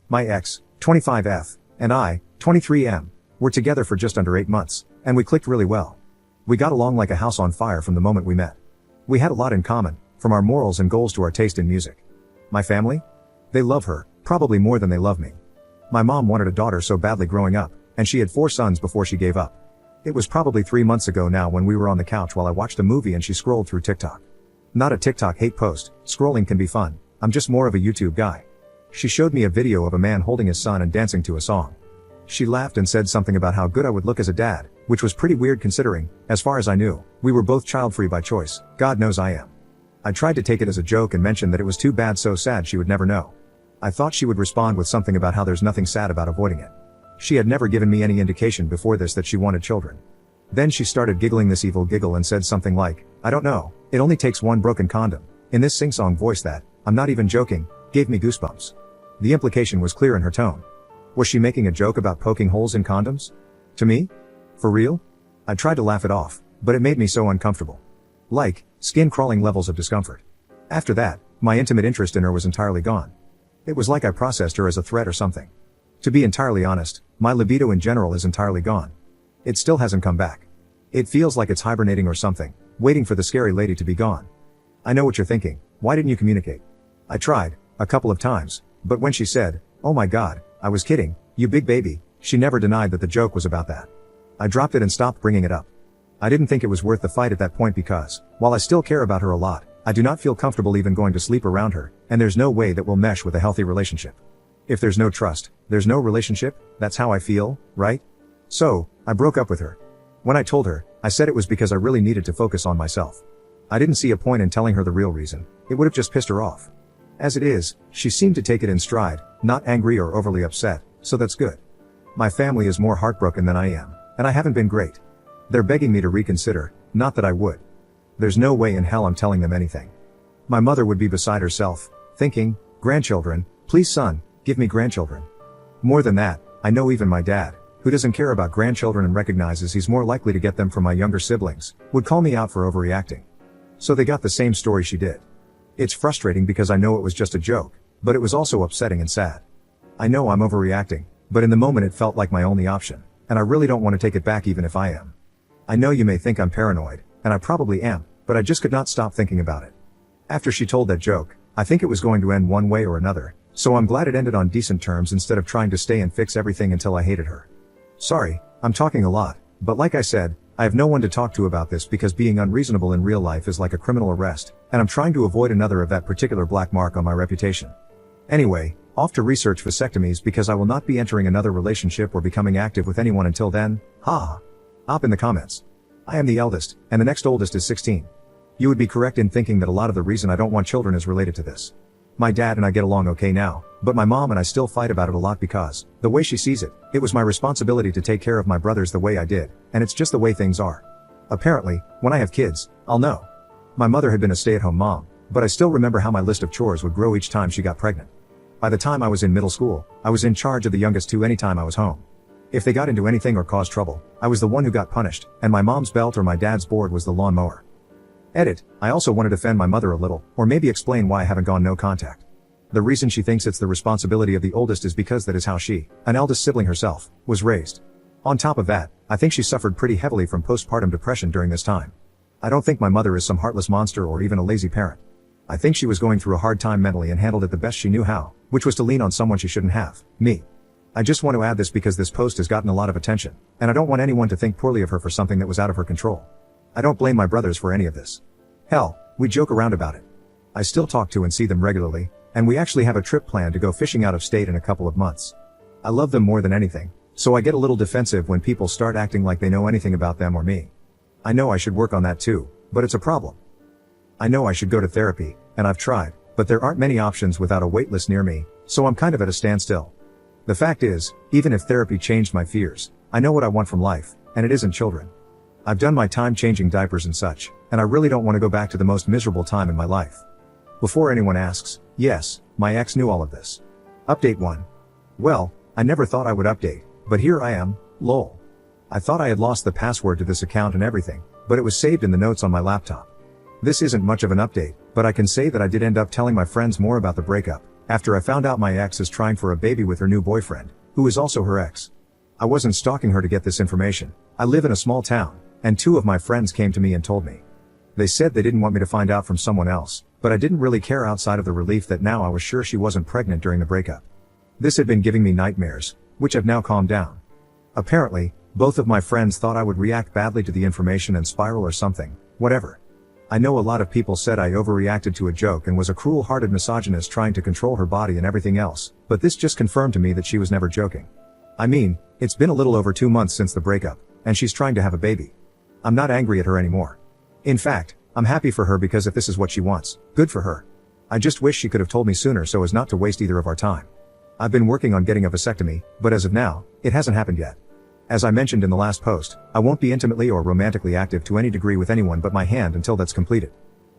My ex, 25F, and I, 23M, were together for just under 8 months, and we clicked really well. We got along like a house on fire from the moment we met. We had a lot in common, from our morals and goals to our taste in music. My family? They love her, probably more than they love me. My mom wanted a daughter so badly growing up, and she had 4 sons before she gave up. It was probably 3 months ago now when we were on the couch while I watched a movie and she scrolled through TikTok. Not a TikTok hate post, scrolling can be fun, I'm just more of a YouTube guy. She showed me a video of a man holding his son and dancing to a song. She laughed and said something about how good I would look as a dad, which was pretty weird considering, as far as I knew, we were both child-free by choice, God knows I am. I tried to take it as a joke and mention that it was too bad so sad she would never know. I thought she would respond with something about how there's nothing sad about avoiding it. She had never given me any indication before this that she wanted children. Then she started giggling this evil giggle and said something like, I don't know, it only takes one broken condom, in this sing-song voice that, I'm not even joking, gave me goosebumps. The implication was clear in her tone. Was she making a joke about poking holes in condoms? To me? For real? I tried to laugh it off, but it made me so uncomfortable. Like, skin-crawling levels of discomfort. After that, my intimate interest in her was entirely gone. It was like I processed her as a threat or something. To be entirely honest, my libido in general is entirely gone. It still hasn't come back. It feels like it's hibernating or something, waiting for the scary lady to be gone. I know what you're thinking, why didn't you communicate? I tried, a couple of times, but when she said, oh my god, I was kidding, you big baby, she never denied that the joke was about that. I dropped it and stopped bringing it up. I didn't think it was worth the fight at that point because, while I still care about her a lot, I do not feel comfortable even going to sleep around her, and there's no way that we'll mesh with a healthy relationship. If there's no trust, there's no relationship, that's how I feel, right? So, I broke up with her. When I told her, I said it was because I really needed to focus on myself. I didn't see a point in telling her the real reason, it would have just pissed her off. As it is, she seemed to take it in stride, not angry or overly upset, so that's good. My family is more heartbroken than I am, and I haven't been great. They're begging me to reconsider, not that I would. There's no way in hell I'm telling them anything. My mother would be beside herself, thinking, grandchildren, please son, give me grandchildren. More than that, I know even my dad, who doesn't care about grandchildren and recognizes he's more likely to get them from my younger siblings, would call me out for overreacting. So they got the same story she did. It's frustrating because I know it was just a joke, but it was also upsetting and sad. I know I'm overreacting, but in the moment it felt like my only option, and I really don't want to take it back even if I am. I know you may think I'm paranoid, and I probably am, but I just could not stop thinking about it. After she told that joke, I think it was going to end one way or another, so I'm glad it ended on decent terms instead of trying to stay and fix everything until I hated her. Sorry, I'm talking a lot, but like I said, I have no one to talk to about this because being unreasonable in real life is like a criminal arrest, and I'm trying to avoid another of that particular black mark on my reputation. Anyway, off to research vasectomies because I will not be entering another relationship or becoming active with anyone until then, ha. Up in the comments. I am the eldest, and the next oldest is 16. You would be correct in thinking that a lot of the reason I don't want children is related to this. My dad and I get along okay now, but my mom and I still fight about it a lot because, the way she sees it, it was my responsibility to take care of my brothers the way I did, and it's just the way things are. Apparently, when I have kids, I'll know. My mother had been a stay-at-home mom, but I still remember how my list of chores would grow each time she got pregnant. By the time I was in middle school, I was in charge of the youngest two anytime I was home. If they got into anything or caused trouble, I was the one who got punished, and my mom's belt or my dad's board was the lawnmower. Edit, I also want to defend my mother a little, or maybe explain why I haven't gone no contact. The reason she thinks it's the responsibility of the oldest is because that is how she, an eldest sibling herself, was raised. On top of that, I think she suffered pretty heavily from postpartum depression during this time. I don't think my mother is some heartless monster or even a lazy parent. I think she was going through a hard time mentally and handled it the best she knew how, which was to lean on someone she shouldn't have, me. I just want to add this because this post has gotten a lot of attention, and I don't want anyone to think poorly of her for something that was out of her control. I don't blame my brothers for any of this. Hell, we joke around about it. I still talk to and see them regularly, and we actually have a trip planned to go fishing out of state in a couple of months. I love them more than anything, so I get a little defensive when people start acting like they know anything about them or me. I know I should work on that too, but it's a problem. I know I should go to therapy, and I've tried, but there aren't many options without a waitlist near me, so I'm kind of at a standstill. The fact is, even if therapy changed my fears, I know what I want from life, and it isn't children. I've done my time changing diapers and such, and I really don't want to go back to the most miserable time in my life. Before anyone asks, yes, my ex knew all of this. Update 1. Well, I never thought I would update, but here I am, lol. I thought I had lost the password to this account and everything, but it was saved in the notes on my laptop. This isn't much of an update, but I can say that I did end up telling my friends more about the breakup, after I found out my ex is trying for a baby with her new boyfriend, who is also her ex. I wasn't stalking her to get this information. I live in a small town, and 2 of my friends came to me and told me. They said they didn't want me to find out from someone else, but I didn't really care outside of the relief that now I was sure she wasn't pregnant during the breakup. This had been giving me nightmares, which have now calmed down. Apparently, both of my friends thought I would react badly to the information and spiral or something, whatever. I know a lot of people said I overreacted to a joke and was a cruel-hearted misogynist trying to control her body and everything else, but this just confirmed to me that she was never joking. I mean, it's been a little over 2 months since the breakup, and she's trying to have a baby. I'm not angry at her anymore. In fact, I'm happy for her because if this is what she wants, good for her. I just wish she could have told me sooner so as not to waste either of our time. I've been working on getting a vasectomy, but as of now, it hasn't happened yet. As I mentioned in the last post, I won't be intimately or romantically active to any degree with anyone but my hand until that's completed.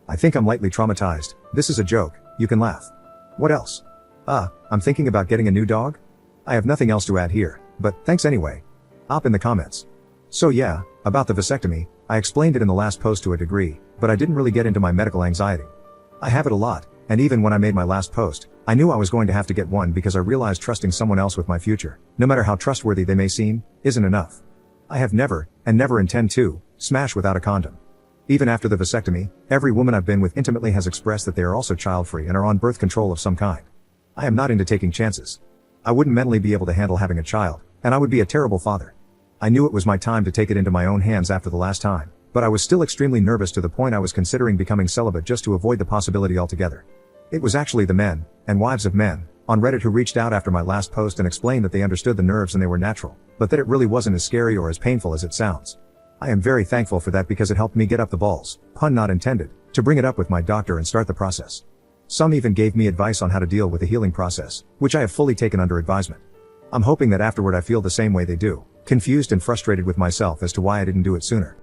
I think I'm lightly traumatized. This is a joke, you can laugh. What else? I'm thinking about getting a new dog? I have nothing else to add here, but thanks anyway. Up in the comments. So yeah, about the vasectomy, I explained it in the last post to a degree, but I didn't really get into my medical anxiety. I have it a lot, and even when I made my last post, I knew I was going to have to get one because I realized trusting someone else with my future, no matter how trustworthy they may seem, isn't enough. I have never, and never intend to, smash without a condom. Even after the vasectomy, every woman I've been with intimately has expressed that they are also child-free and are on birth control of some kind. I am not into taking chances. I wouldn't mentally be able to handle having a child, and I would be a terrible father. I knew it was my time to take it into my own hands after the last time, but I was still extremely nervous to the point I was considering becoming celibate just to avoid the possibility altogether. It was actually the men, and wives of men, on Reddit who reached out after my last post and explained that they understood the nerves and they were natural, but that it really wasn't as scary or as painful as it sounds. I am very thankful for that because it helped me get up the balls, pun not intended, to bring it up with my doctor and start the process. Some even gave me advice on how to deal with the healing process, which I have fully taken under advisement. I'm hoping that afterward I feel the same way they do, confused and frustrated with myself as to why I didn't do it sooner.